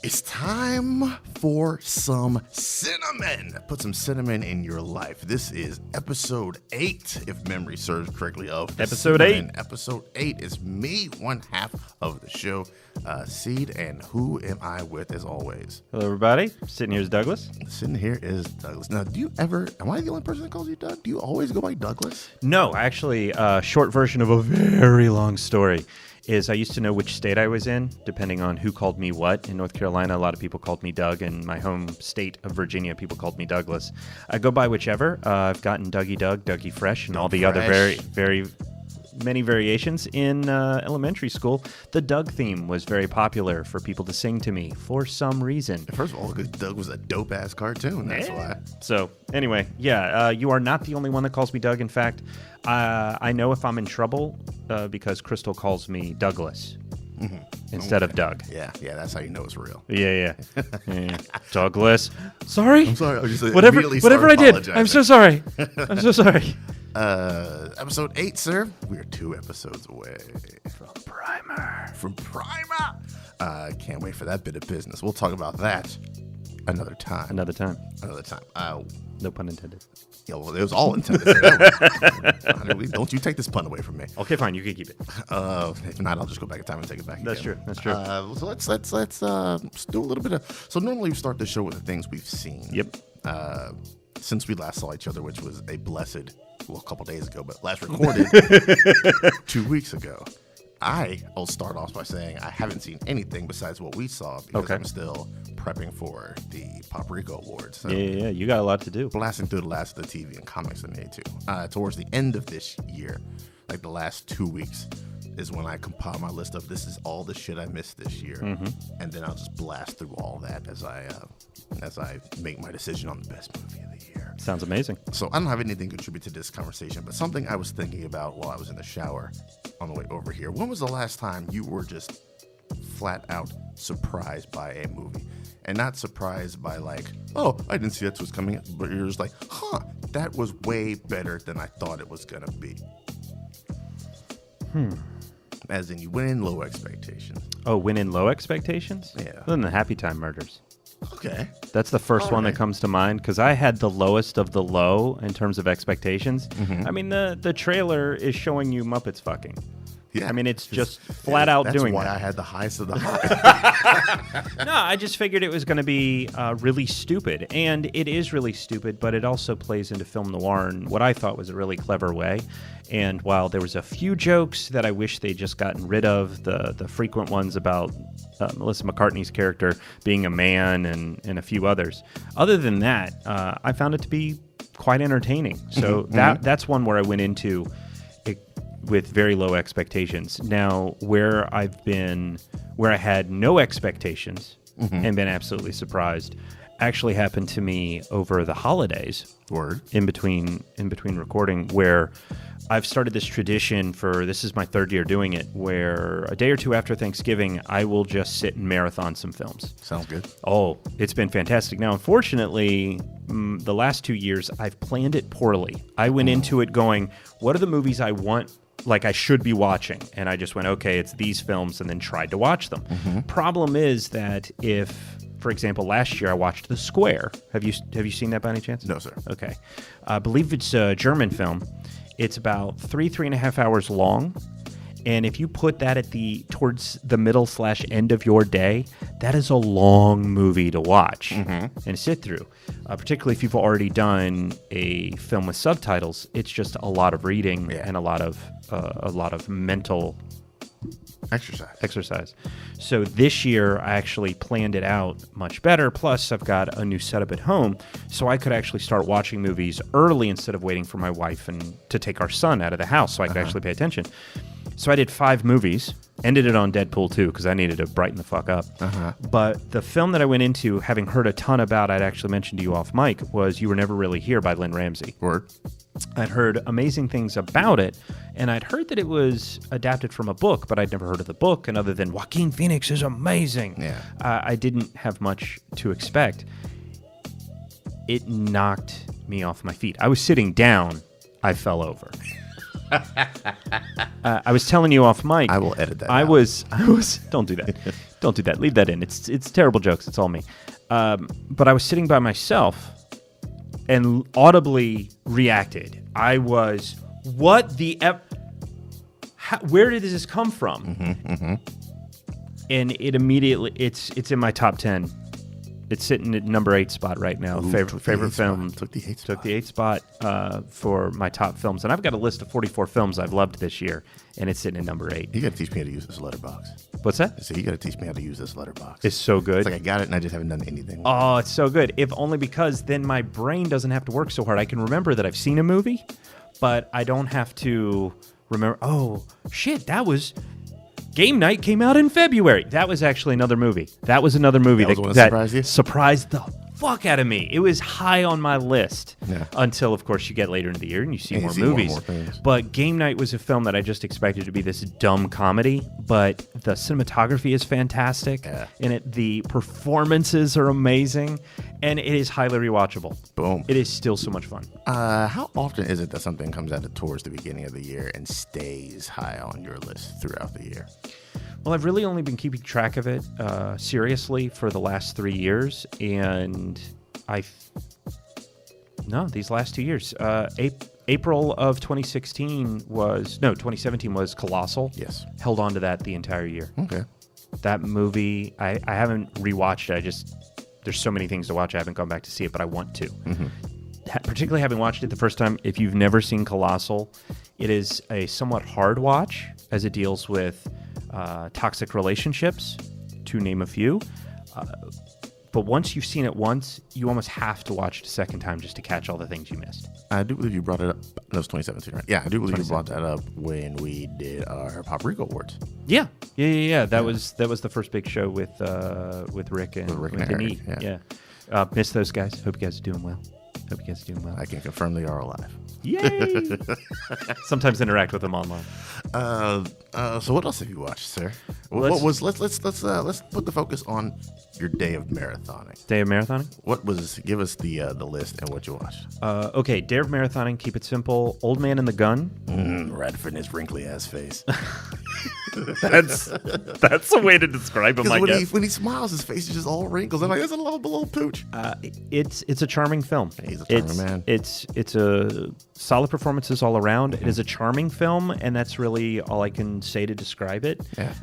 It's time for some cinnamon. Put some cinnamon in your life. This is episode 8, if memory serves correctly, of episode 8. Episode 8 is me, one half of the show, Seed, and who am I with as always? Hello, everybody. Sitting here is Douglas. Sitting here is Douglas. Now, am I the only person that calls you Doug? Do you always go by Douglas? No, actually, short version of a very long story is I used to know which state I was in, depending on who called me what. In North Carolina, a lot of people called me Doug. In my home state of Virginia, people called me Douglas. I go by whichever. I've gotten Dougie Doug, Dougie Fresh, and all the other very many variations. In elementary school, the Doug theme was very popular for people to sing to me for some reason. First of all, because Doug was a dope-ass cartoon, that's why. So, anyway, you are not the only one that calls me Doug. In fact, I know if I'm in trouble because Crystal calls me Douglas instead of Doug. Yeah, that's how you know it's real. Yeah. Douglas. Sorry? I'm sorry. I was just whatever I did. I'm so sorry. Episode 8, sir. We are 2 episodes away from Primer. Can't wait for that bit of business. We'll talk about that another time. Another time. No pun intended. Yeah, well, it was all intended. Don't you take this pun away from me. Okay, fine. You can keep it. If not, I'll just go back in time and take it back. That's again. true. So let's do a little bit of. So normally we start the show with the things we've seen. Yep. Since we last saw each other, which was a couple days ago, but last recorded 2 weeks ago. I'll start off by saying I haven't seen anything besides what we saw because I'm still prepping for the Paprika Awards. So yeah, you got a lot to do. Blasting through the last of the TV and comics I made too. Towards the end of this year, like the last 2 weeks, is when I compile my list of this is all the shit I missed this year, and then I'll just blast through all that as I make my decision on the best movie of the year. Sounds amazing. So I don't have anything to contribute to this conversation, but something I was thinking about while I was in the shower on the way over here. When was the last time you were just flat out surprised by a movie? And not surprised by like, oh, I didn't see that was coming, but you're just like, that was way better than I thought it was going to be. As in, you went in low expectations. Oh, went in low expectations? Yeah. Other than the Happy Time Murders. Okay. That's the first one that comes to mind because I had the lowest of the low in terms of expectations. I mean, the trailer is showing you Muppets fucking. Yeah. I mean, it's just flat out doing that. That's why I had the highest of the high. No, I just figured it was going to be really stupid. And it is really stupid, but it also plays into film noir in what I thought was a really clever way. And while there was a few jokes that I wish they'd just gotten rid of, the frequent ones about Melissa McCartney's character being a man and a few others. Other than that, I found it to be quite entertaining. So that's one where I went into it with very low expectations. Now, where I had no expectations and been absolutely surprised actually happened to me over the holidays. Word. In between recording, where I've started this tradition this is my 3rd year doing it, where a day or two after Thanksgiving, I will just sit and marathon some films. Sounds good. Oh, it's been fantastic. Now, unfortunately, the last 2 years, I've planned it poorly. I went into it going, what are the movies I want, like I should be watching? And I just went, okay, it's these films, and then tried to watch them. Problem is that if, for example, last year I watched The Square. Have you seen that by any chance? No, sir. Okay. I believe it's a German film. It's about 3.5 hours long. And if you put that towards the middle/end of your day, that is a long movie to watch and sit through. Particularly if you've already done a film with subtitles, it's just a lot of reading and a lot of mental exercise. So this year I actually planned it out much better. Plus I've got a new setup at home, so I could actually start watching movies early instead of waiting for my wife and to take our son out of the house so I could actually pay attention. So I did 5 movies, ended it on Deadpool 2 because I needed to brighten the fuck up. But the film that I went into, having heard a ton about, I'd actually mentioned to you off mic, was You Were Never Really Here by Lynn Ramsey. Word. I'd heard amazing things about it, and I'd heard that it was adapted from a book, but I'd never heard of the book, and other than Joaquin Phoenix is amazing, I didn't have much to expect. It knocked me off my feet. I was sitting down, I fell over. I was telling you off mic. I will edit that. I was. Don't do that. Don't do that. Leave that in. It's terrible jokes. It's all me. But I was sitting by myself and audibly reacted. I was, what the where did this come from? And it immediately, it's in my top 10. It's sitting at number 8 spot right now. Ooh, favorite film. Took the 8 spot. Took the 8 spot for my top films. And I've got a list of 44 films I've loved this year, and it's sitting at number 8. You got to teach me how to use this letterbox. What's that? So you got to teach me how to use this letterbox. It's so good. It's like I got it and I just haven't done anything. Oh, it's so good. If only because then my brain doesn't have to work so hard. I can remember that I've seen a movie, but I don't have to remember, oh, shit, that was... Game Night came out in February. That was actually another movie. That was another movie that surprised you? Surprised the fuck out of me. It was high on my list until, of course, you get later into the year and you see more movies. More things. But Game Night was a film that I just expected to be this dumb comedy, but the cinematography is fantastic, and the performances are amazing, and it is highly rewatchable. Boom. It is still so much fun. How often is it that something comes out towards the beginning of the year and stays high on your list throughout the year? Well, I've really only been keeping track of it seriously for the last 3 years, and these last 2 years. April of 2017 was Colossal. Yes. Held on to that the entire year. Okay. That movie, I haven't rewatched it. There's so many things to watch. I haven't gone back to see it, but I want to. Particularly having watched it the first time, if you've never seen Colossal, it is a somewhat hard watch as it deals with toxic relationships, to name a few. But once you've seen it once, you almost have to watch it a second time just to catch all the things you missed. I do believe you brought it up. That was 2017, right? Yeah, I do believe you brought that up when we did our Paprika Awards. Yeah. That was the first big show with Rick and Eric. Yeah. Miss those guys. Hope you guys are doing well. I can confirm they are alive. Yay! Sometimes interact with them online. So what else have you watched, sir? Let's put the focus on your day of marathoning. Day of marathoning? Give us the list and what you watched. Okay, day of marathoning, keep it simple. Old Man and the Gun. Radford and his wrinkly ass face. That's a way to describe him, I guess. When he smiles, his face is just all wrinkles. I'm like, that's a lovable little pooch. It's a charming film. He's a charming man. It's a solid performances all around. It is a charming film, and that's really all I can say to describe it. Yeah.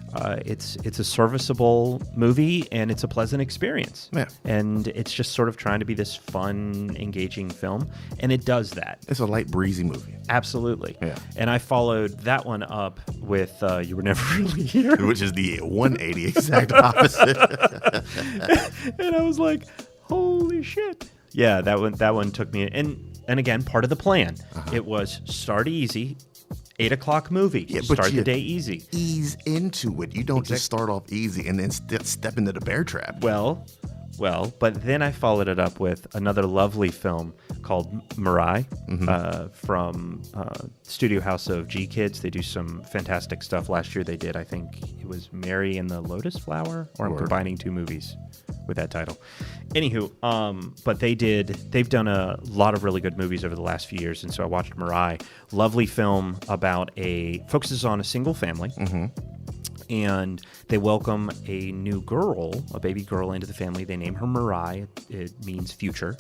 It's a serviceable movie, and it's a pleasant experience. Yeah. And it's just sort of trying to be this fun, engaging film, and it does that. It's a light, breezy movie. Absolutely. Yeah. And I followed that one up with You Were Never Really Here. Which is the 180 exact opposite. And I was like, holy shit. Yeah, that one took me, and again, part of the plan. It was start easy, 8 o'clock movie. Yeah, but start the day easy. Ease into it. You don't just start off easy and then step into the bear trap. Well, but then I followed it up with another lovely film called Mirai from Studio House of G Kids. They do some fantastic stuff. Last year they did, I think it was Mary and the Lotus Flower, or I'm combining two movies with that title. Anywho, but they've done a lot of really good movies over the last few years, and so I watched Mirai. Lovely film about focuses on a single family. And they welcome a new girl, a baby girl, into the family. They name her Mirai. It means future.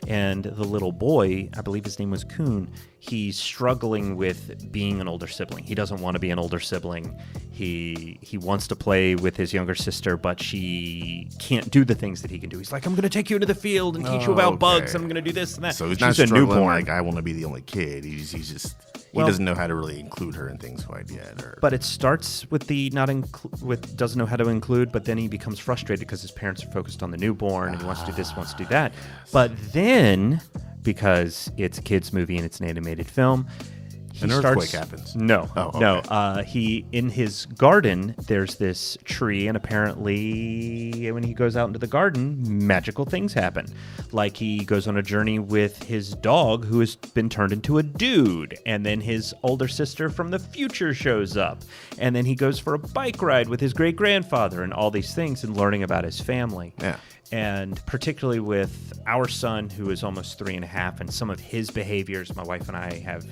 And the little boy, I believe his name was Kun, he's struggling with being an older sibling. He doesn't want to be an older sibling. He wants to play with his younger sister, but she can't do the things that he can do. He's like, I'm going to take you into the field and teach you about bugs. I'm going to do this and that. So he's not struggling like, I want to be the only kid. He's just... He doesn't know how to really include her in things quite yet. But it starts with the doesn't know how to include, but then he becomes frustrated because his parents are focused on the newborn and he wants to do this, wants to do that. Yes. But then, because it's a kid's movie and it's an animated film, an earthquake happens. No. Oh, okay. No. He, in his garden, there's this tree, and apparently when he goes out into the garden, magical things happen. Like he goes on a journey with his dog who has been turned into a dude, and then his older sister from the future shows up, and then he goes for a bike ride with his great-grandfather and all these things and learning about his family. Yeah. And particularly with our son, who is almost 3.5, and some of his behaviors, my wife and I have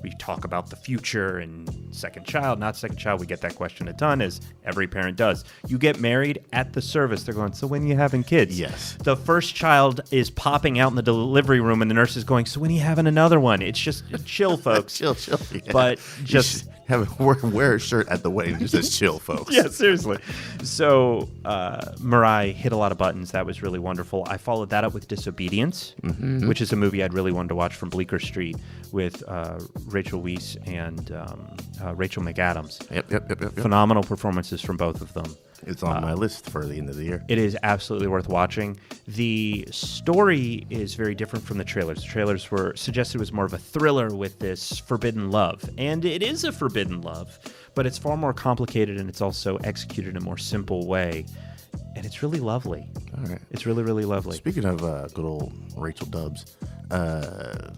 we talk about the future and second child, not second child. We get that question a ton, as every parent does. You get married at the service. They're going, so when are you having kids? Yes. The first child is popping out in the delivery room, and the nurse is going, so when are you having another one? It's just chill, folks. chill. Yeah. But just wear a shirt at the wedding that says chill, folks. Yeah, seriously. So Mirai hit a lot of buttons. That was really wonderful. I followed that up with Disobedience, which is a movie I'd really wanted to watch, from Bleecker Street, with Rachel Weisz and Rachel McAdams. Yep. Phenomenal performances from both of them. It's on my list for the end of the year. It is absolutely worth watching. The story is very different from the trailers. The trailers were suggested it was more of a thriller with this forbidden love. And it is a forbidden love, but it's far more complicated, and it's also executed in a more simple way. And it's really lovely. All right. It's really, really lovely. Speaking of good old Rachel Dubs, The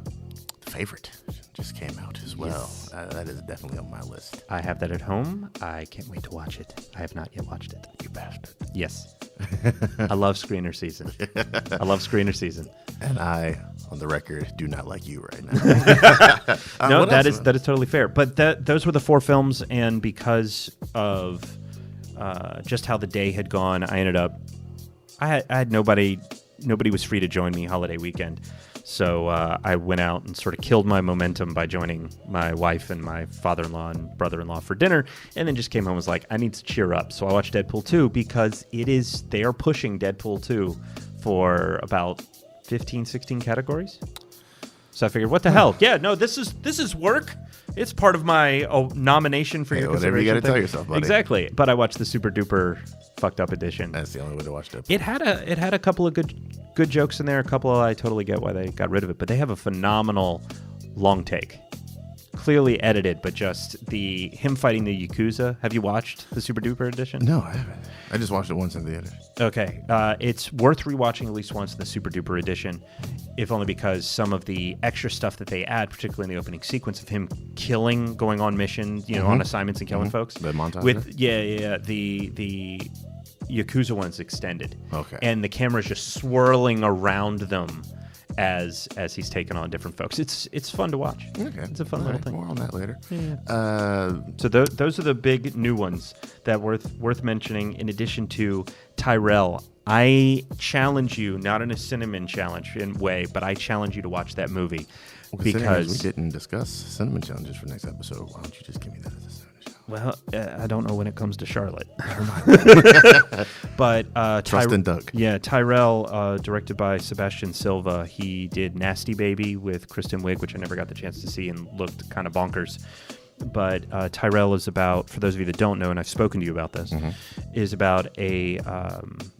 Favorite just came out as well. That is definitely on my list. I have that at home. I can't wait to watch it. I have not yet watched it. You bastard. Yes. I love screener season. And I, on the record, do not like you right now. No, that is totally fair. But those were the 4 films, and because of just how the day had gone, I ended up I had nobody was free to join me holiday weekend. So I went out and sort of killed my momentum by joining my wife and my father-in-law and brother-in-law for dinner, and then just came home and was like, I need to cheer up. So I watched Deadpool 2 because they are pushing Deadpool 2 for about 15, 16 categories. So I figured, what the hell? Yeah, no, this is work. It's part of my nomination for your whatever you got to tell yourself, buddy. Exactly. But I watched the super duper fucked up edition. That's the only way to watch Deadpool. It had a couple of good jokes in there. A couple I totally get why they got rid of it. But they have a phenomenal long take. Clearly edited, but just him fighting the Yakuza. Have you watched the super duper edition? No, I haven't. I just watched it once in the theater. Okay. It's worth rewatching at least once in the super duper edition, if only because some of the extra stuff that they add, particularly in the opening sequence of him going on missions, on assignments and killing folks. The montage with the Yakuza one's extended. Okay. And the camera's just swirling around them as he's taken on different folks. It's fun to watch. Okay. It's a fun little thing. More on that later. Yeah. So those are the big new ones that worth mentioning, in addition to Tyrell. I challenge you, not in a cinnamon challenge way, but I challenge you to watch that movie. Because we didn't discuss cinnamon challenges for next episode. Why don't you just give me that as a cinnamon challenge? Well, I don't know when it comes to Charlotte. Never mind. But Trust in Doug. Yeah, Tyrell, directed by Sebastian Silva. He did Nasty Baby with Kristen Wiig, which I never got the chance to see and looked kind of bonkers. But Tyrell is about, for those of you that don't know, and I've spoken to you about this, is about a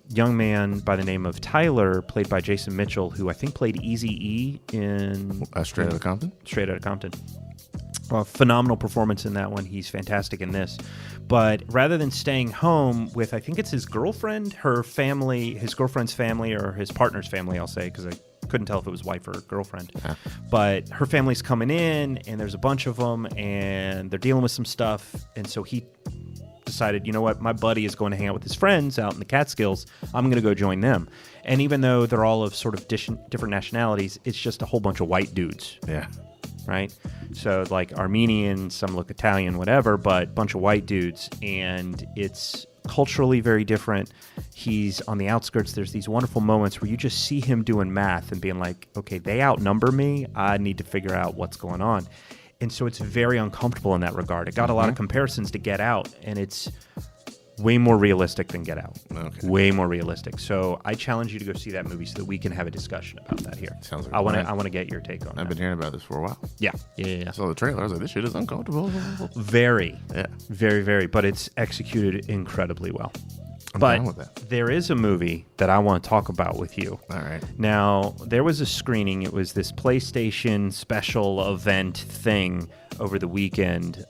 young man by the name of Tyler, played by Jason Mitchell, who I think played Eazy-E in Straight Outta Compton? Straight Outta Compton. Phenomenal performance in that one. He's fantastic in this. But rather than staying home with, I think it's his girlfriend, her family, his girlfriend's family, or his partner's family, I'll say, because I couldn't tell if it was wife or girlfriend. Yeah. But her family's coming in, and there's a bunch of them, and they're dealing with some stuff. And so he decided, you know what, my buddy is going to hang out with his friends out in the Catskills. I'm going to go join them. And even though they're all of sort of different nationalities, it's just a whole bunch of white dudes. Yeah. Right? So like Armenian, some look Italian, whatever, but a bunch of white dudes. And it's culturally very different. He's on the outskirts. There's these wonderful moments where you just see him doing math and being like, okay, they outnumber me. I need to figure out what's going on. And so it's very uncomfortable in that regard. It got a lot of comparisons to Get Out, and it's way more realistic than Get Out. Okay. Way more realistic. So I challenge you to go see that movie so that we can have a discussion about that here. Sounds like I want to get your take on that. I've been hearing about this for a while. Yeah. I saw the trailer. I was like, this shit is uncomfortable. Very. Yeah. Very, very. But it's executed incredibly well. I'm but down with that. There is a movie that I want to talk about with you. All right. Now, there was a screening. It was this PlayStation special event thing over the weekend.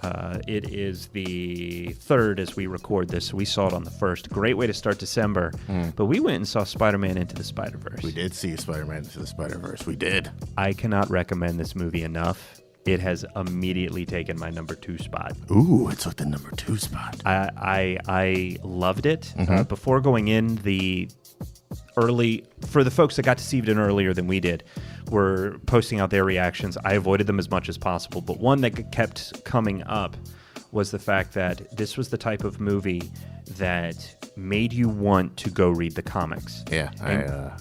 It is the 3rd as we record this. So we saw it on the 1st. Great way to start December. But we went and saw Spider-Man Into the Spider-Verse. We did see Spider-Man Into the Spider-Verse. We did. I cannot recommend this movie enough. It has immediately taken my number 2 spot. Ooh, it took the number 2 spot. I loved it. Before going in, early, for the folks that got to see it earlier than we did, were posting out their reactions. I avoided them as much as possible, but one that kept coming up was the fact that this was the type of movie that made you want to go read the comics. Yeah,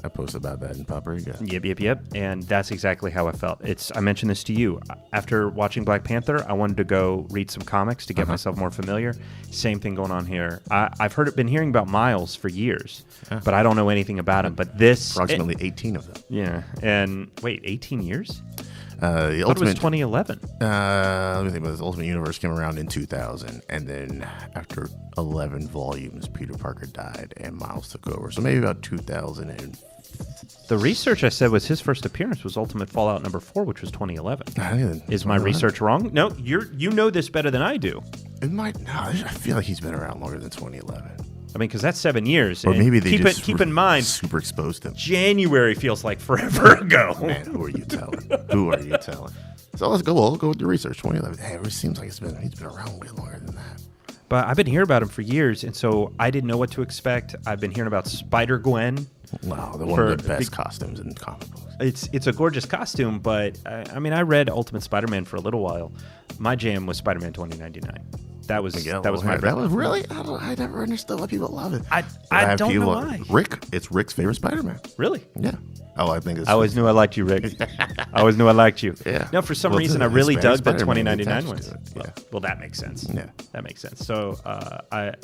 I posted about that in Paprika. Yep. And that's exactly how I felt. I mentioned this to you. After watching Black Panther, I wanted to go read some comics to get myself more familiar. Same thing going on here. I've been hearing about Miles for years, but I don't know anything about him. But this... Approximately 18 of them. Yeah. And wait, 18 years? The I thought it was 2011. Let me think about this. Ultimate Universe came around in 2000, and then after 11 volumes, Peter Parker died and Miles took over. So maybe about 2000. The research I said was his first appearance was Ultimate Fallout number 4, which was 2011. Is my research wrong? No, you know this better than I do. It might not. I feel like he's been around longer than 2011. I mean, because that's 7 years. Or maybe they keep in mind, super exposed him. January feels like forever ago. Man, who are you telling? Who are you telling? So let's go. We'll go with the research. 2011. Hey, it seems like he's been around way longer than that. But I've been hearing about him for years, and so I didn't know what to expect. I've been hearing about Spider-Gwen. Wow, they're one of the best costumes in comic books. It's a gorgeous costume, but I mean, I read Ultimate Spider-Man for a little while. My jam was Spider-Man 2099. That was my. That was really. I never understood why people love it. I don't know why. It's Rick's favorite Spider-Man. Really? Yeah. Oh, I think it's. I always knew I liked you, Rick. I always knew I liked you. Yeah. No, for some reason, I really dug the Spider-Man 2099 ones. Yeah. Well, that makes sense. Yeah. That makes sense. So I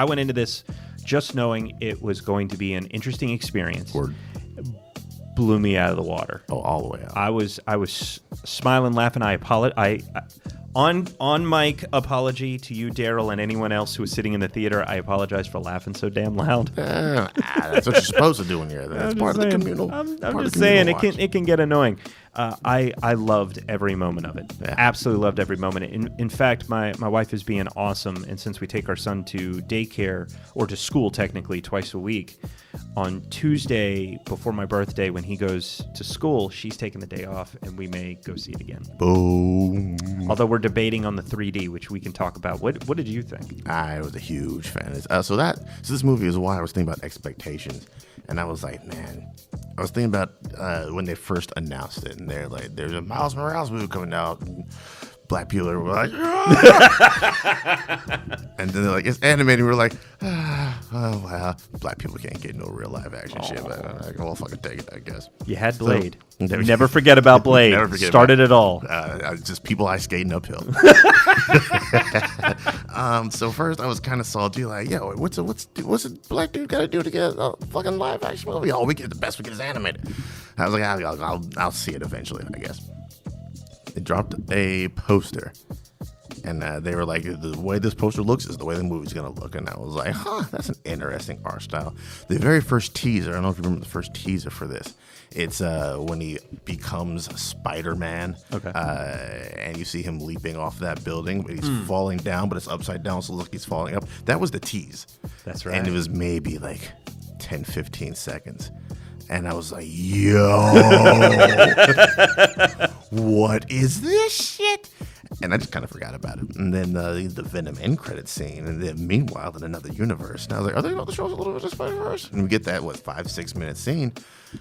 went into this just knowing it was going to be an interesting experience. Word. Blew me out of the water. Oh, all the way out. I was smiling, laughing. I apologize. On mic apology to you, Daryl, and anyone else who was sitting in the theater. I apologize for laughing so damn loud. That's what you're supposed to do when you're there. That's part of the communal. I'm just saying it can get annoying. I loved every moment of it. Yeah. Absolutely loved every moment. In fact, my wife is being awesome, and since we take our son to daycare or to school technically twice a week, on Tuesday before my birthday when he goes to school, she's taking the day off, and we may go see it again. Boom. Although we're debating on the 3D, which we can talk about. What did you think? I was a huge fan. So this movie is why I was thinking about expectations, and I was like, man, I was thinking about when they first announced it, and they're like, there's a Miles Morales movie coming out, and black people are like, and then they're like, it's animated. We're like, oh wow, black people can't get no real live action shit, but I'm like, well, fucking take it, I guess. You had Blade. So, never forget about Blade. Never forget Started it all. Just people ice skating uphill. So first I was kind of salty, like, yo, what's a black dude got to do to get a fucking live action movie? Oh, we get the best we get is animated. I was like, I'll see it eventually, I guess. They dropped a poster, and they were like, the way this poster looks is the way the movie's going to look. And I was like, that's an interesting art style. The very first teaser, I don't know if you remember the first teaser for this. It's when he becomes Spider-Man, and you see him leaping off that building, but he's falling down, but it's upside down, so look, he's falling up. That was the tease. That's right. And it was maybe like 10, 15 seconds. And I was like, yo, what is this shit? And I just kind of forgot about it. And then the Venom end credit scene. And then meanwhile, in another universe. And I was like, are they about to show us a little bit of Spider-Verse? And we get that, 5-6 minute scene.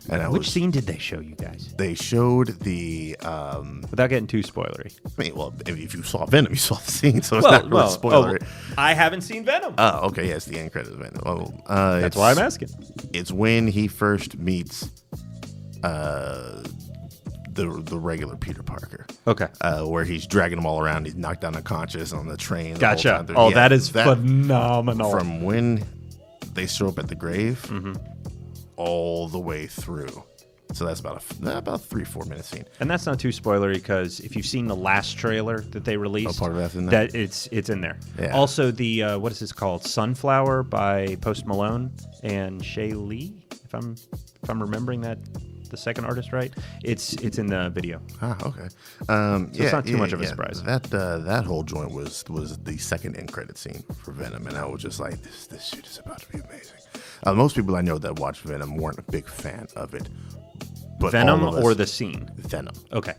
And Which scene did they show you guys? They showed the... Without getting too spoilery. I mean, well, if you saw Venom, you saw the scene, so it's not really spoilery. I haven't seen Venom. Oh, okay, yeah, it's the end credit of Venom. That's why I'm asking. It's when he first meets the regular Peter Parker. Okay. Where he's dragging them all around. He's knocked down unconscious on the train. Gotcha. That is phenomenal. From when they show up at the grave all the way through. So that's about a 3-4 minute scene. And that's not too spoilery because if you've seen the last trailer that they released, part of that's in there. It's in there. Yeah. Also, the what is this called? Sunflower by Post Malone and Shay Lee. If I'm remembering that, the second artist right. It's in the video. Okay. So it's not too much of a surprise. That whole joint was the second end credit scene for Venom, and I was just like, this shit is about to be amazing. Most people I know that watched Venom weren't a big fan of it. But Venom or the scene? Venom. Okay.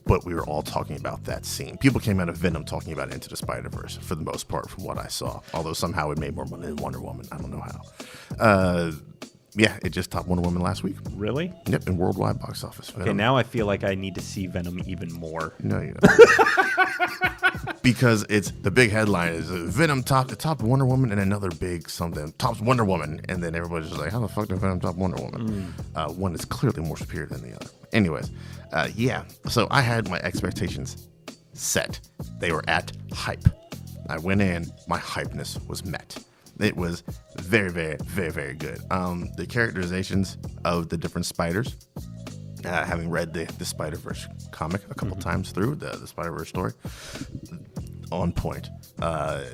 But we were all talking about that scene. People came out of Venom talking about Into the Spider-Verse for the most part, from what I saw. Although somehow it made more money than Wonder Woman. I don't know how. Yeah, it just topped Wonder Woman last week. Really? Yep, in worldwide box office. Okay, now I feel like I need to see Venom even more. No, you don't. Because it's the big headline is Venom topped Wonder Woman and another big something tops Wonder Woman, and then everybody's just like, how the fuck did Venom top Wonder Woman? One is clearly more superior than the other. Anyways, yeah. So I had my expectations set. They were at hype. I went in, my hypeness was met. It was very, very, very, very good. The characterizations of the different spiders, having read the Spider-Verse comic a couple times through, the Spider-Verse story, on point.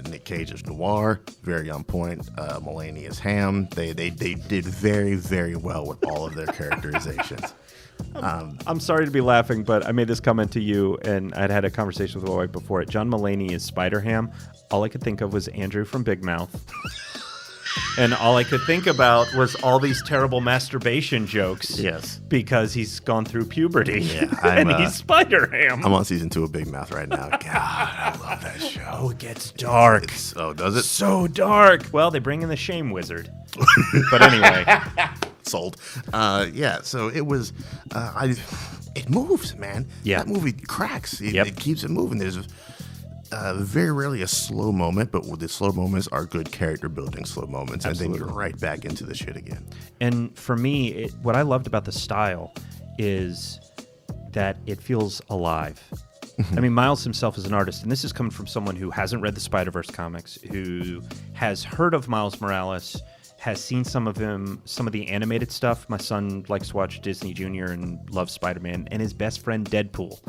Nick Cage is Noir, very on point. Mulaney is Ham. They did very, very well with all of their characterizations. I'm sorry to be laughing, but I made this comment to you, and I'd had a conversation with my wife before it. John Mulaney is Spider-Ham. All I could think of was Andrew from Big Mouth. And all I could think about was all these terrible masturbation jokes. Yes. Because he's gone through puberty. Yeah, and he's Spider-Ham. I'm on season 2 of Big Mouth right now. God, I love that show. Oh, it gets dark. Oh, does it? So dark. Well, they bring in the Shame Wizard. But anyway. Sold. Yeah, so it was, it moves, man. Yeah. That movie cracks. It keeps it moving. There's very rarely a slow moment, but the slow moments are good character building slow moments. Absolutely. And then you're right back into the shit again. And for me, what I loved about the style is that it feels alive. I mean, Miles himself is an artist, and this is coming from someone who hasn't read the Spider-Verse comics, who has heard of Miles Morales, has seen some of the animated stuff. My son likes to watch Disney Junior and loves Spider-Man, and his best friend Deadpool.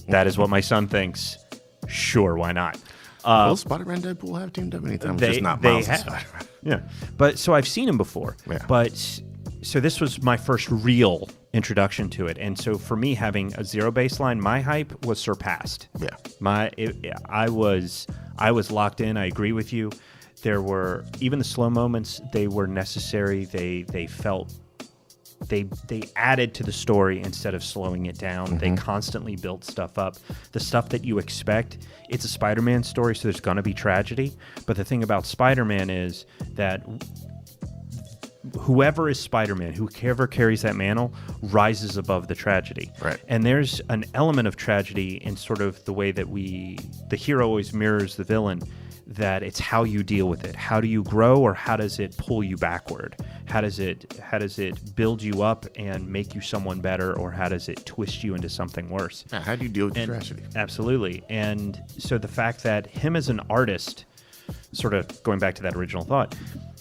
That is what my son thinks. Sure, why not? Will Spider-Man and Deadpool have teamed up anytime? Just not Miles and Spider-Man. Yeah, but so I've seen him before. Yeah. But so this was my first real introduction to it, and so for me, having a zero baseline, my hype was surpassed. Yeah, I was locked in. I agree with you. There were even the slow moments. They were necessary. They felt. They added to the story instead of slowing it down. Mm-hmm. They constantly built stuff up. The stuff that you expect, it's a Spider-Man story, so there's going to be tragedy. But the thing about Spider-Man is that whoever is Spider-Man, whoever carries that mantle, rises above the tragedy. Right. And there's an element of tragedy in sort of the way that the hero always mirrors the villain, that it's how you deal with it. How do you grow, or how does it pull you backward? How does it build you up and make you someone better, or how does it twist you into something worse? Yeah, how do you deal with tragedy? Absolutely. And so the fact that him as an artist, sort of going back to that original thought,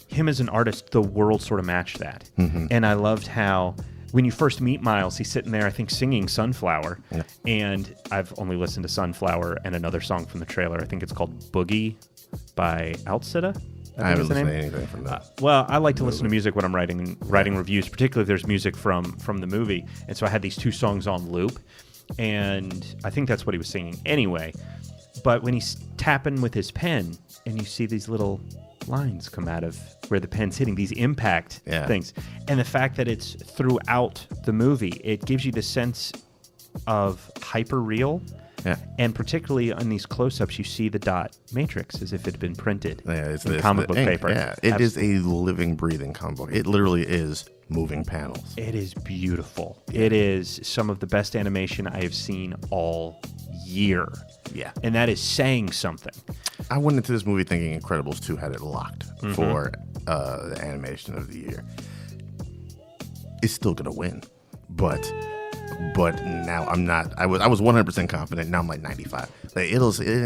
him as an artist, the world sort of matched that. Mm-hmm. And I loved how when you first meet Miles, he's sitting there, I think, singing Sunflower. Yeah. And I've only listened to Sunflower and another song from the trailer. I think it's called Boogie by Alcida. I haven't listened to anything from that. Well, I like to listen to music when I'm writing reviews, particularly if there's music from the movie. And so I had these two songs on loop, and I think that's what he was singing anyway. But when he's tapping with his pen, and you see these little lines come out of where the pen's hitting, these impact things, and the fact that it's throughout the movie, it gives you the sense of hyper real. Yeah. And particularly on these close-ups, you see the dot matrix as if it had been printed in comic book paper. Yeah, it is a living, breathing comic book. It literally is moving panels. It is beautiful. Yeah. It is some of the best animation I have seen all year. Yeah. And that is saying something. I went into this movie thinking Incredibles 2 had it locked for the animation of the year. It's still going to win, but now I'm not. I was 100% confident. Now I'm like 95. Like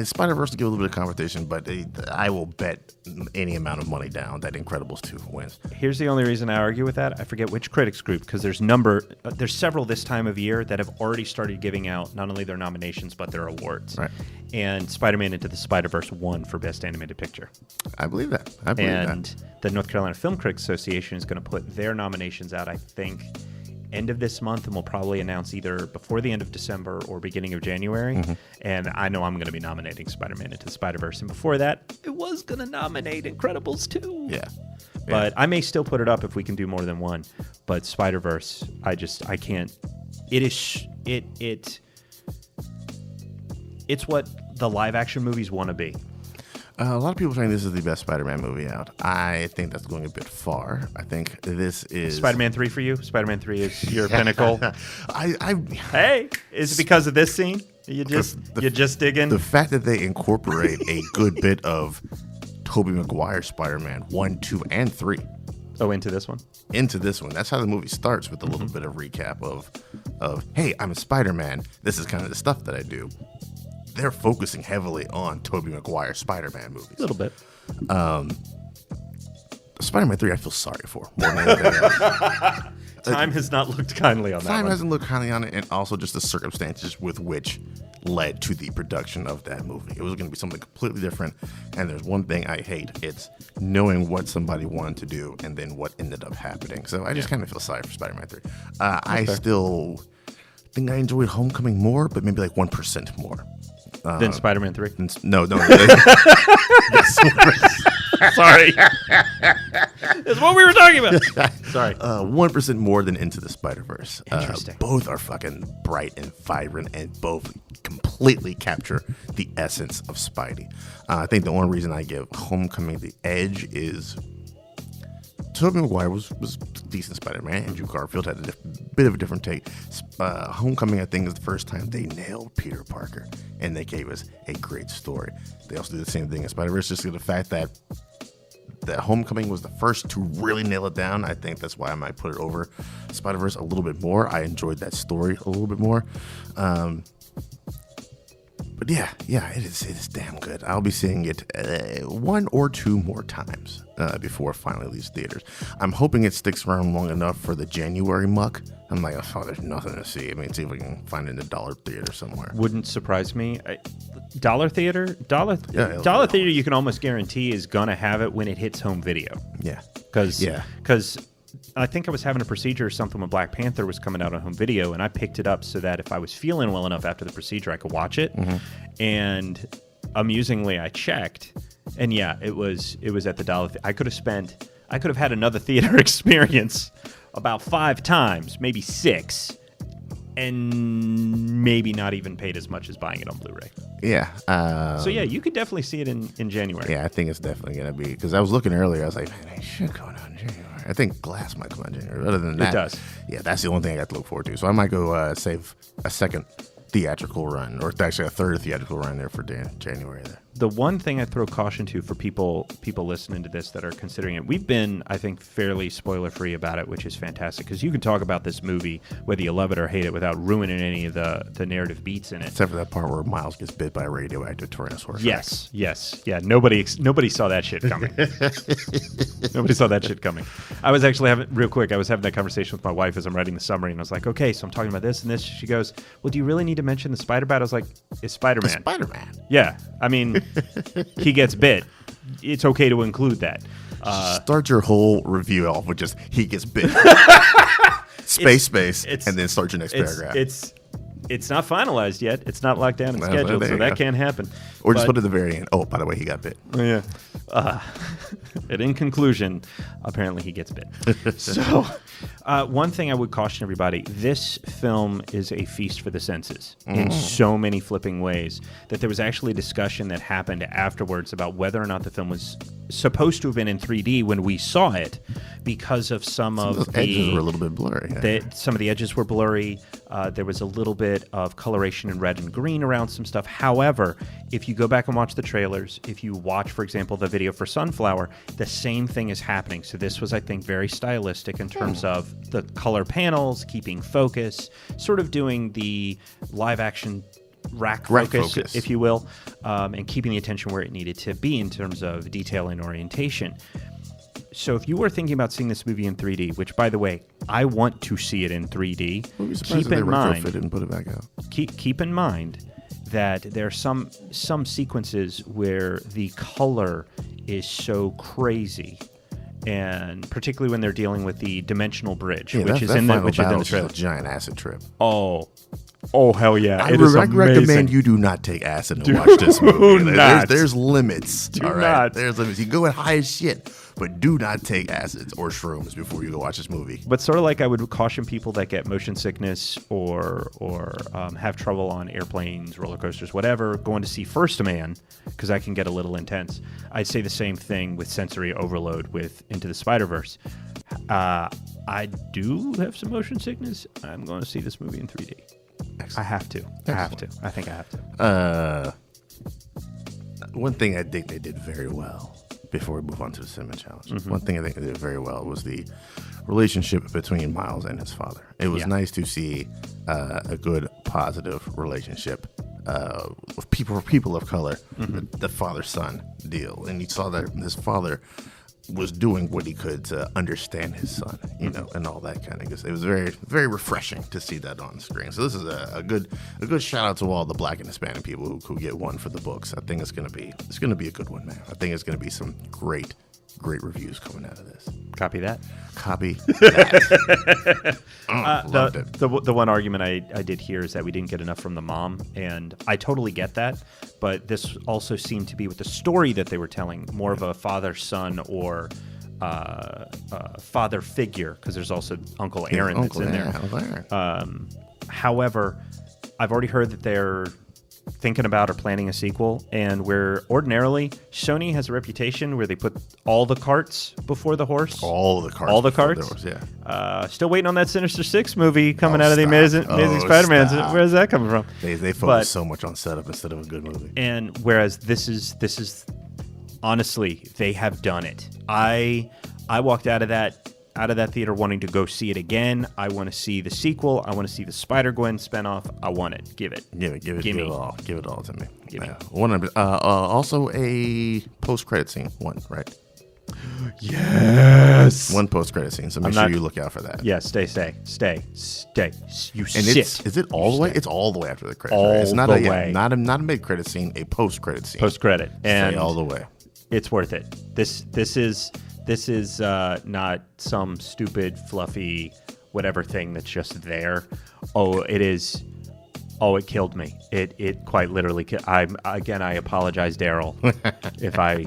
Spider-Verse will give a little bit of competition, but I will bet any amount of money down that Incredibles 2 wins. Here's the only reason I argue with that. I forget which critics group, because there's several this time of year that have already started giving out not only their nominations but their awards. Right. And Spider-Man Into the Spider-Verse won for Best Animated Picture. I believe that. And the North Carolina Film Critics Association is going to put their nominations out, I think, end of this month, and we'll probably announce either before the end of December or beginning of January. Mm-hmm. And I know I'm going to be nominating Spider-Man Into the Spider-Verse. And before that, it was going to nominate Incredibles 2. Yeah. But I may still put it up if we can do more than one. But Spider-Verse, I can't. It's what the live action movies want to be. A lot of people saying this is the best Spider-Man movie out. I think that's going a bit far. I think this is Spider-Man 3 for you? Spider-Man 3 is your pinnacle? I Hey, is it because of this scene? You just dig in? The fact that they incorporate a good bit of Tobey Maguire Spider-Man 1, 2, and 3 Into this one? into this one. That's how the movie starts, with a little bit of recap of hey, I'm a Spider-Man. This is kind of the stuff that I do. They're focusing heavily on Tobey Maguire Spider-Man movies. A little bit. Spider-Man 3 I feel sorry for more than anything else. Time has not looked kindly on that Time one. hasn't looked kindly on it, and also just the circumstances with which led to the production of that movie. It was going to be something completely different, and there's one thing I hate. It's knowing what somebody wanted to do and then what ended up happening. So I just kind of feel sorry for Spider-Man 3. I still think I enjoyed Homecoming more, but maybe like 1% more. Then Spider-Man 3? No. Sorry. That's what we were talking about. Sorry. 1% more than Into the Spider-Verse. Interesting. Both are fucking bright and vibrant, and both completely capture the essence of Spidey. I think the only reason I give Homecoming the edge is Tobey Maguire was decent Spider-Man. Andrew Garfield had a bit of a different take. Homecoming, I think, is the first time they nailed Peter Parker, and they gave us a great story. They also did the same thing in Spider-Verse, just the fact that Homecoming was the first to really nail it down. I think that's why I might put it over Spider-Verse a little bit more. I enjoyed that story a little bit more. But yeah, it is damn good. I'll be seeing it 1 or 2 more times before it finally leaves theaters. I'm hoping it sticks around long enough for the January muck. I'm like, oh, there's nothing to see. I mean, see if we can find it in the dollar theater somewhere. Wouldn't surprise me. Dollar theater, Yeah, dollar theater. You can almost guarantee is gonna have it when it hits home video. Yeah, Because I think I was having a procedure or something when Black Panther was coming out on home video, and I picked it up so that if I was feeling well enough after the procedure, I could watch it. And amusingly, I checked, and yeah, it was at the dollar. I could have had another theater experience about 5 times, maybe 6. And maybe not even paid as much as buying it on Blu-ray. Yeah. So yeah, you could definitely see it in January. Yeah, I think it's definitely going to be, because I was looking earlier, I was like, man, it should come out in January. I think Glass might come out in January. Other than that, It does. Yeah, that's the only thing I got to look forward to. So I might go save a second theatrical run, or actually a third theatrical run there for January there. The one thing I throw caution to for people listening to this that are considering it, we've been, I think, fairly spoiler-free about it, which is fantastic, because you can talk about this movie, whether you love it or hate it, without ruining any of the narrative beats in it. Except for that part where Miles gets bit by a radioactive Tyrannosaurus Rex. Yes. Yeah, nobody saw that shit coming. Nobody saw that shit coming. I was actually having that conversation with my wife as I'm writing the summary, and I was like, okay, so I'm talking about this and this. She goes, well, do you really need to mention the Spider-Bat? I was like, it's Spider-Man. It's Spider-Man. Yeah, I mean, he gets bit. It's okay to include that. Start your whole review off with just, he gets bit. Space, and then start your next paragraph. It's not finalized yet. It's not locked down and Well, scheduled, there so you that go. can't happen. Or just put it at the very end. Oh, by the way, he got bit. Yeah. And in conclusion, apparently he gets bit. So, one thing I would caution everybody, this film is a feast for the senses in so many flipping ways that there was actually a discussion that happened afterwards about whether or not the film was supposed to have been in 3D when we saw it, because of some of Those edges were a little bit blurry. some of the edges were blurry. There was a little bit of coloration in red and green around some stuff. However, if you go back and watch the trailers, if you watch, for example, the video for Sunflower, the same thing is happening. So this was, I think, very stylistic in terms of the color panels, keeping focus, sort of doing the live action rack focus, if you will, and keeping the attention where it needed to be in terms of detail and orientation. So if you were thinking about seeing this movie in 3D, which, by the way, I want to see it in 3D, keep in mind, and put it back out. keep in mind that there are some sequences where the color is so crazy, and particularly when they're dealing with the dimensional bridge, which is in the trailer. A giant acid trip. Oh, Oh, hell yeah. I It is amazing. recommend you do not take acid and watch this movie. not. There's limits. Do all right? not. There's limits. You can go at high as shit, but do not take acids or shrooms before you go watch this movie. But sort of like I would caution people that get motion sickness or have trouble on airplanes, roller coasters, whatever, going to see First Man, because that can get a little intense. I'd say the same thing with sensory overload with Into the Spider-Verse. I do have some motion sickness. I'm going to see this movie in 3D. Excellent. I have to. Excellent. I have to. I think I have to. One thing I think they did very well before we move on to the Cinema Challenge. Mm-hmm. One thing I think they did very well was the relationship between Miles and his father. It was nice to see a good, positive relationship with people of color, the father-son deal. And you saw that his father was doing what he could to understand his son, you know, and all that kind of good stuff. It was very, very refreshing to see that on screen. So this is a good shout out to all the Black and Hispanic people who get one for the books. I think it's gonna be a good one, man. I think it's gonna be some great reviews coming out of this. Copy that. Copy that. Loved it. The one argument I did hear is that we didn't get enough from the mom, and I totally get that, but this also seemed to be with the story that they were telling, more of a father-son or father figure, because there's also Uncle Aaron that's in there. Uncle Aaron. However, I've already heard that they're thinking about or planning a sequel, and where ordinarily Sony has a reputation where they put all the carts before the horse. All the carts. All the carts. Yeah. Still waiting on that Sinister Six movie coming out of the Amazing Spider-Man. Where's that coming from? They focus so much on setup instead of a good movie. And whereas this is honestly, they have done it. I walked out of that theater wanting to go see it again. I want to see the sequel. I want to see the Spider-Gwen spinoff. I want it. Give it. Give it all. Give it all to me. Give me. Also a post-credit scene. One, right? Yes. One post-credit scene. So make sure you look out for that. Yeah. Stay. You and sit. Is it all the way? It's all the way after the credits. All right? It's not the way. Not a mid-credit scene. A post-credit scene. Post-credit. And stay all the way. It's worth it. This is not some stupid, fluffy, whatever thing that's just there. Oh, it is. Oh, it killed me. It quite literally. I apologize, Daryl, if I.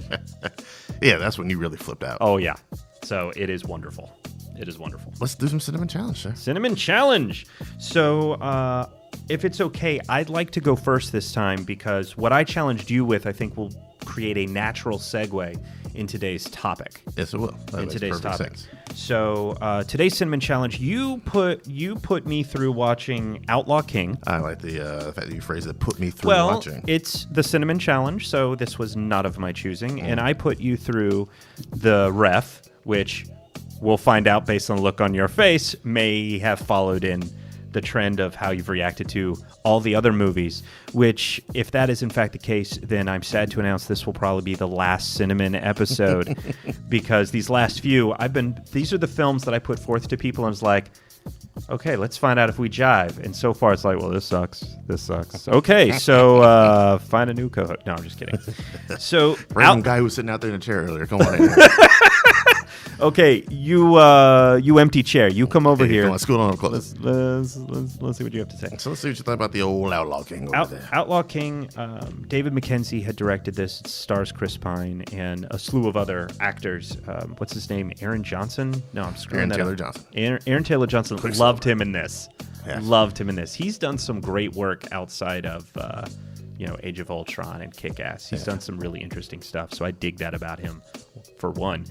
Yeah, that's when you really flipped out. Oh yeah. So it is wonderful. It is wonderful. Let's do some Cinnamon Challenge, sir. Cinnamon Challenge. So if it's okay, I'd like to go first this time, because what I challenged you with, I think, will create a natural segue in today's topic. Yes, it will. In today's topic. Sense. So today's Cinnamon Challenge, you put me through watching Outlaw King. I like the fact that you phrased it. Put me through watching. Well, it's the Cinnamon Challenge, so this was not of my choosing, and I put you through the Ref, which we'll find out based on the look on your face may have followed in the trend of how you've reacted to all the other movies, which, if that is in fact the case, then I'm sad to announce this will probably be the last Cinnamon episode, because these last few, these are the films that I put forth to people and was like, okay, let's find out if we jive. And so far it's like, well, this sucks. Okay, so find a new co-host. No, I'm just kidding. So random guy who was sitting out there in a chair earlier. Come on in. Okay, you empty chair. You come over here. Come on, scoot on up close. Let's see what you have to say. So let's see what you thought about the old Outlaw King over there. Outlaw King, David Mackenzie had directed this. It stars Chris Pine and a slew of other actors. What's his name? Aaron Johnson? No, I'm screwing that up. Aaron Taylor Johnson. Loved him in this. Yes. Loved him in this. He's done some great work outside of Age of Ultron and Kick-Ass. He's done some really interesting stuff, so I dig that about him, for one.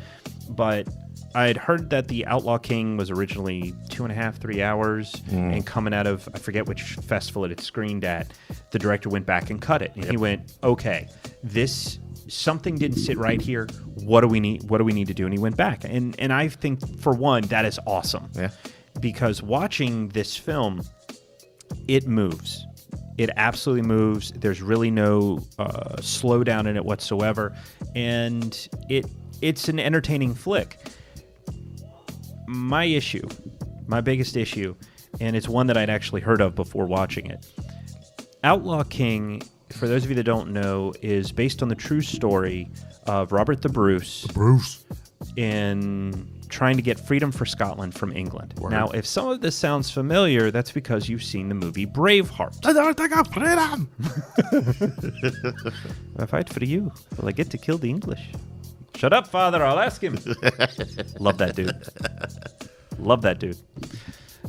But I had heard that the Outlaw King was originally 2.5, 3 hours, and coming out of, I forget which festival it had screened at, the director went back and cut it. And he went, okay, something didn't sit right here. What do we need to do? And he went back. And I think, for one, that is awesome. Yeah. Because watching this film, it moves. It absolutely moves. There's really no slowdown in it whatsoever. And it's an entertaining flick. My biggest issue, and it's one that I'd actually heard of before watching it. Outlaw King, for those of you that don't know, is based on the true story of Robert the Bruce. trying to get freedom for Scotland from England. Word. Now, if some of this sounds familiar, that's because you've seen the movie Braveheart. I don't think I'm freedom. I fight for you. Will I get to kill the English? Shut up, father. I'll ask him. Love that dude. Love that dude.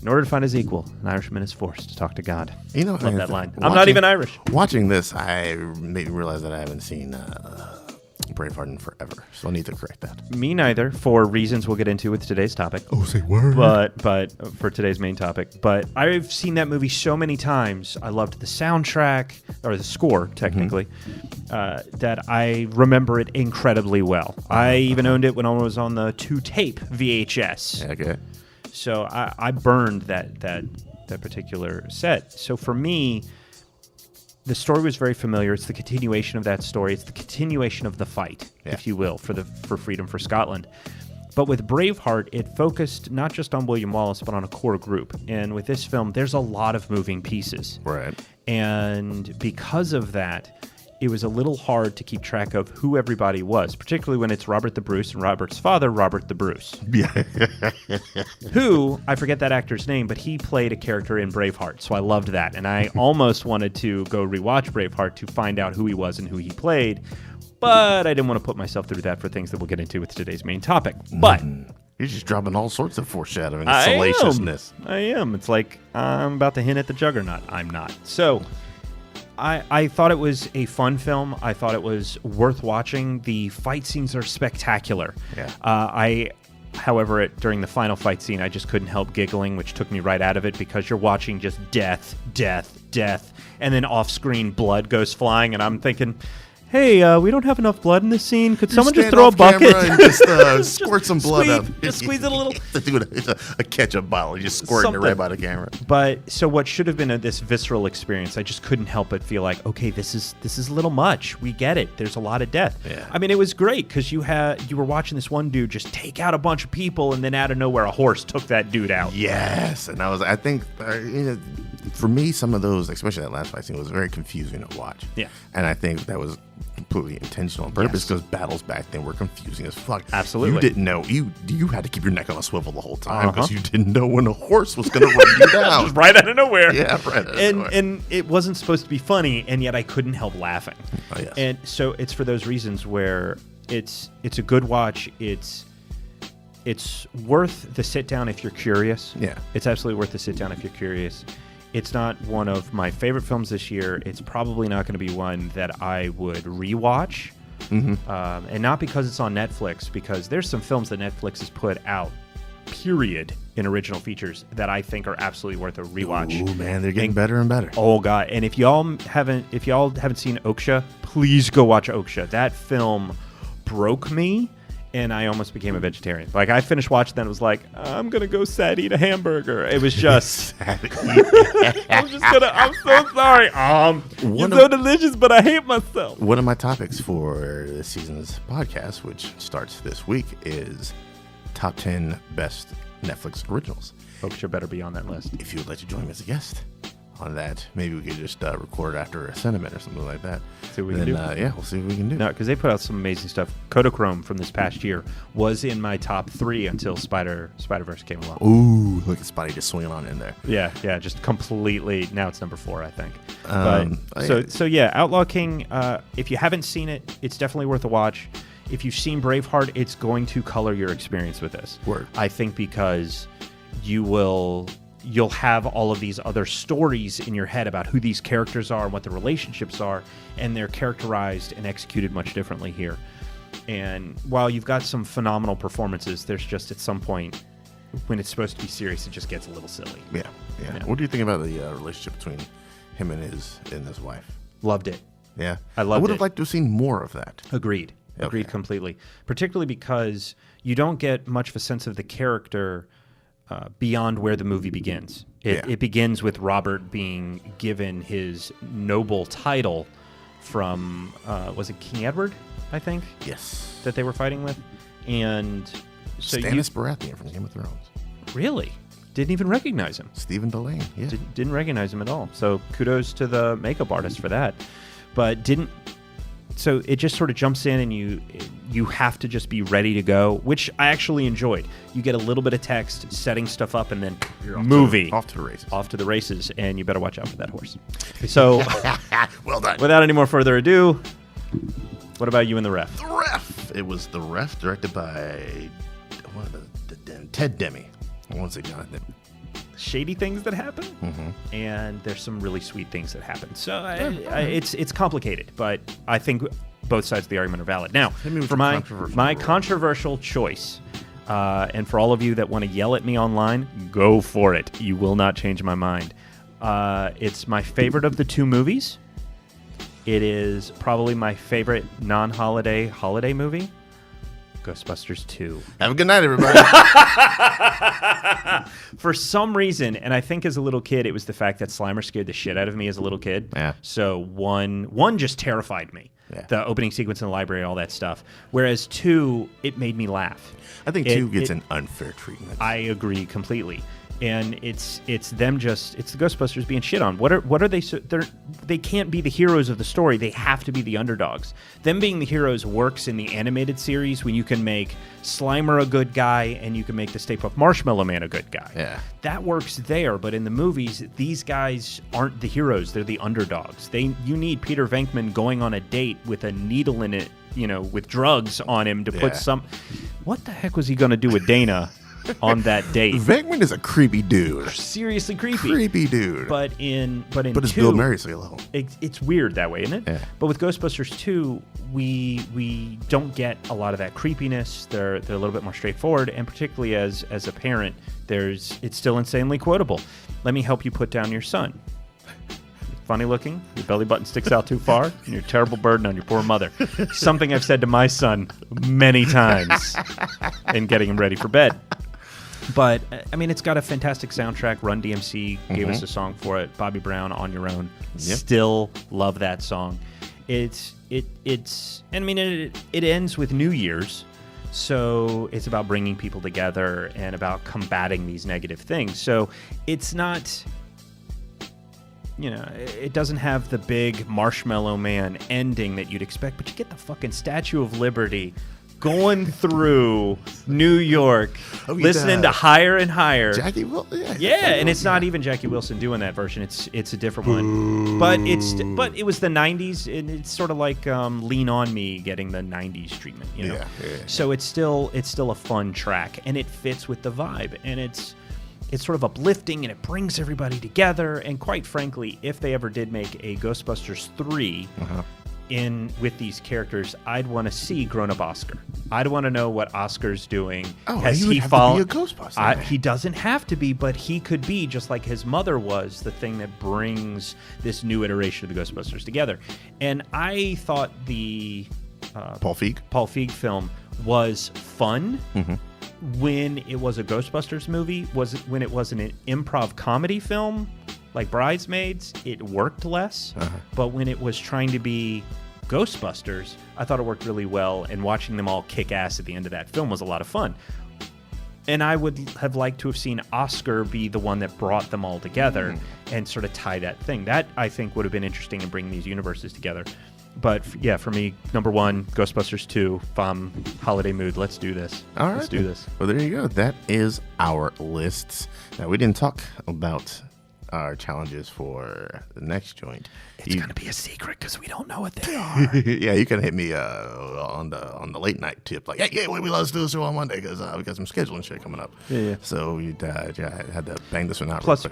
In order to find his equal, an Irishman is forced to talk to God. You know, love that line. I'm not even Irish. Watching this, I made me realize that I haven't seen Braveheart in forever, so I need to correct that. Me neither, for reasons we'll get into with today's topic. Oh, say word. But for today's main topic. But I've seen that movie so many times. I loved the soundtrack, or the score, technically, that I remember it incredibly well. I even owned it when I was on the 2-tape VHS. Okay. So I burned that particular set. So for me, the story was very familiar. It's the continuation of that story. It's the continuation of the fight, if you will, for freedom for Scotland. But with Braveheart, it focused not just on William Wallace, but on a core group. And with this film, there's a lot of moving pieces. Right. And because of that, it was a little hard to keep track of who everybody was, particularly when it's Robert the Bruce and Robert's father, Robert the Bruce. Yeah. Who, I forget that actor's name, but he played a character in Braveheart, so I loved that. And I almost wanted to go rewatch Braveheart to find out who he was and who he played, but I didn't want to put myself through that for things that we'll get into with today's main topic. But you're just dropping all sorts of foreshadowing, I salaciousness. am. It's like I'm about to hint at the Juggernaut. I'm not. So I thought it was a fun film. I thought it was worth watching. The fight scenes are spectacular. Yeah. However, during the final fight scene, I just couldn't help giggling, which took me right out of it because you're watching just death, and then off-screen blood goes flying, and I'm thinking, hey, we don't have enough blood in this scene. Could someone just throw a bucket and just squirt some blood up? Just squeeze it a little. Do a ketchup bottle, just squirting it right by the camera. But so what should have been this visceral experience, I just couldn't help but feel like, okay, this is a little much. We get it. There's a lot of death. Yeah. I mean, it was great because you were watching this one dude just take out a bunch of people, and then out of nowhere, a horse took that dude out. Yes, and I think for me, some of those, especially that last fight scene, was very confusing to watch. Yeah. And I think that was completely intentional on purpose because battles back then were confusing as fuck. Absolutely. You didn't know. You had to keep your neck on a swivel the whole time because you didn't know when a horse was going to run you down. Just right out of nowhere. Yeah, right out of nowhere. And it wasn't supposed to be funny, and yet I couldn't help laughing. Oh, yes. And so it's for those reasons where it's a good watch. It's worth the sit down if you're curious. Yeah. It's absolutely worth the sit down if you're curious. It's not one of my favorite films this year. It's probably not going to be one that I would rewatch. And not because it's on Netflix, because there's some films that Netflix has put out, period, in original features that I think are absolutely worth a rewatch. Ooh, man, they're getting better and better. Oh god! And if y'all haven't seen Oksha, please go watch Oksha. That film broke me, and I almost became a vegetarian. Like, I finished watching that and was like, I'm gonna go sad eat a hamburger. It was just I'm so sorry. It's so delicious, but I hate myself. One of my topics for this season's podcast, which starts this week, is top 10 best Netflix originals. Oksha better be on that list. If you would like to join me as a guest on that, maybe we could just record after a sentiment or something like that. See what we can do. Yeah, we'll see what we can do. No, because they put out some amazing stuff. Kodachrome from this past year was in my top 3 until Spider-Verse came along. Ooh, look at Spotty just swinging on in there. Yeah, just completely. Now it's number 4, I think. So Outlaw King. If you haven't seen it, it's definitely worth a watch. If you've seen Braveheart, it's going to color your experience with this. Word. I think because you'll have all of these other stories in your head about who these characters are and what the relationships are, and they're characterized and executed much differently here. And while you've got some phenomenal performances, there's just at some point when it's supposed to be serious, it just gets a little silly. Yeah. What do you think about the relationship between him and his wife? Loved it. Yeah, I loved it. I would have liked to have seen more of that. Agreed completely. Particularly because you don't get much of a sense of the character beyond where the movie begins. It begins with Robert being given his noble title from, was it King Edward, I think? Yes. That they were fighting with? And so Stannis Baratheon from Game of Thrones. Really? Didn't even recognize him. Stephen Delane, yeah. Didn't recognize him at all. So kudos to the makeup artist for that. But so it just sort of jumps in, and you have to just be ready to go, which I actually enjoyed. You get a little bit of text, setting stuff up, and then You're movie. Off to the races. Off to the races, and you better watch out for that horse. So, well done. without any more further ado, what about you and the Ref? The Ref. It was The Ref, directed by Ted Demme. I won't say Jonathan. Shady things that happen, and there's some really sweet things that happen. So it's complicated, but I think both sides of the argument are valid. Now, for my controversial choice, and for all of you that want to yell at me online, go for it. You will not change my mind. It's my favorite of the two movies. It is probably my favorite non-holiday holiday movie. Ghostbusters 2. Have a good night, everybody. For some reason, and I think as a little kid, it was the fact that Slimer scared the shit out of me as a little kid. Yeah. So one just terrified me. Yeah. The opening sequence in the library, all that stuff. Whereas 2, it made me laugh. I think 2 gets an unfair treatment. I agree completely. And it's the Ghostbusters being shit on. What are they? They can't be the heroes of the story. They have to be the underdogs. Them being the heroes works in the animated series when you can make Slimer a good guy and you can make the Stay Puft Marshmallow Man a good guy. Yeah, that works there. But in the movies, these guys aren't the heroes. They're the underdogs. You need Peter Venkman going on a date with a needle in it, with drugs on him to put some. What the heck was he going to do with Dana? On that date, Venkman is a creepy dude. Seriously creepy. Creepy dude. But it's 2, Bill Murray, so low. It's weird that way, isn't it? Yeah. But with Ghostbusters 2, we don't get a lot of that creepiness. They're a little bit more straightforward, and particularly as a parent, it's still insanely quotable. Let me help you put down your son. Funny looking, your belly button sticks out too far, and you're a terrible burden on your poor mother. Something I've said to my son many times in getting him ready for bed. But, I mean, it's got a fantastic soundtrack. Run DMC gave us a song for it. Bobby Brown, On Your Own. Yep. Still love that song. It ends with New Year's. So it's about bringing people together and about combating these negative things. So it's not, it doesn't have the big Marshmallow Man ending that you'd expect, but you get the fucking Statue of Liberty going through New York, listening to Higher and Higher. Jackie Wilson? Yeah, and it's not even Jackie Wilson doing that version. It's a different one. But it was the 90s, and it's sort of like Lean On Me getting the 90s treatment, Yeah. So it's still a fun track, and it fits with the vibe, and it's sort of uplifting, and it brings everybody together. And quite frankly, if they ever did make a Ghostbusters 3 with these characters, I'd want to see grown-up Oscar. I'd want to know what Oscar's doing. Oh, he would have to be a Ghostbuster. He doesn't have to be, but he could be, just like his mother was, the thing that brings this new iteration of the Ghostbusters together. And I thought the Paul Feig film was fun when it was a Ghostbusters movie. When it was an improv comedy film like Bridesmaids, it worked less. But when it was trying to be Ghostbusters, I thought it worked really well, and watching them all kick ass at the end of that film was a lot of fun. And I would have liked to have seen Oscar be the one that brought them all together and sort of tie that thing. That, I think, would have been interesting in bringing these universes together. But yeah, for me, number 1, Ghostbusters 2. If I'm holiday mood, let's do this. All right. Let's do this. Well, there you go. That is our lists. Now, we didn't talk about our challenges for the next joint. It's going to be a secret because we don't know what they are. Yeah, you can hit me on the late night tip, like, hey, let's do this show on Monday because we got some scheduling shit coming up. Yeah. So I had to bang this one out. Plus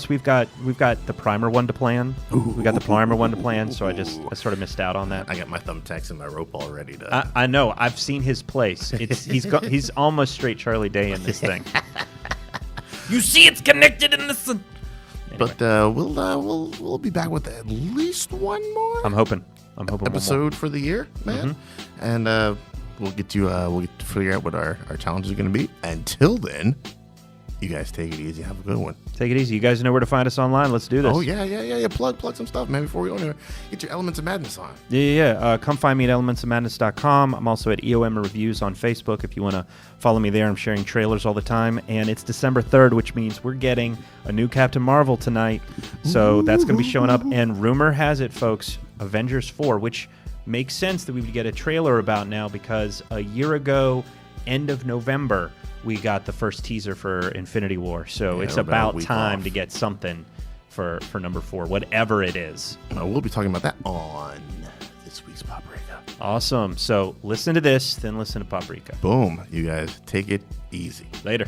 we've got the primer one to plan. We got the primer one to plan, so I sort of missed out on that. I got my thumbtacks and my rope all ready to. I know. I've seen his place. He's almost straight Charlie Day in this thing. You see, it's connected in this. But we'll be back with at least one more. I'm hoping episode for the year, man. And we'll get to figure out what our challenges are going to be. Until then, you guys take it easy. Have a good one. Take it easy. You guys know where to find us online. Let's do this. Oh yeah. Plug some stuff, man. Before we go anywhere, get your Elements of Madness on. Yeah. Come find me at elementsofmadness.com. I'm also at EOM Reviews on Facebook if you want to follow me there. I'm sharing trailers all the time, and it's December 3rd, which means we're getting a new Captain Marvel tonight. So that's going to be showing up. And rumor has it, folks, Avengers 4, which makes sense that we would get a trailer about now, because a year ago, end of November, we got the first teaser for Infinity War. So Yeah, it's about a about week time off. to get something for number 4, whatever it is. We'll be talking about that on this week's Paprika. Awesome. So listen to this, then listen to Paprika. Boom. You guys take it easy. Later.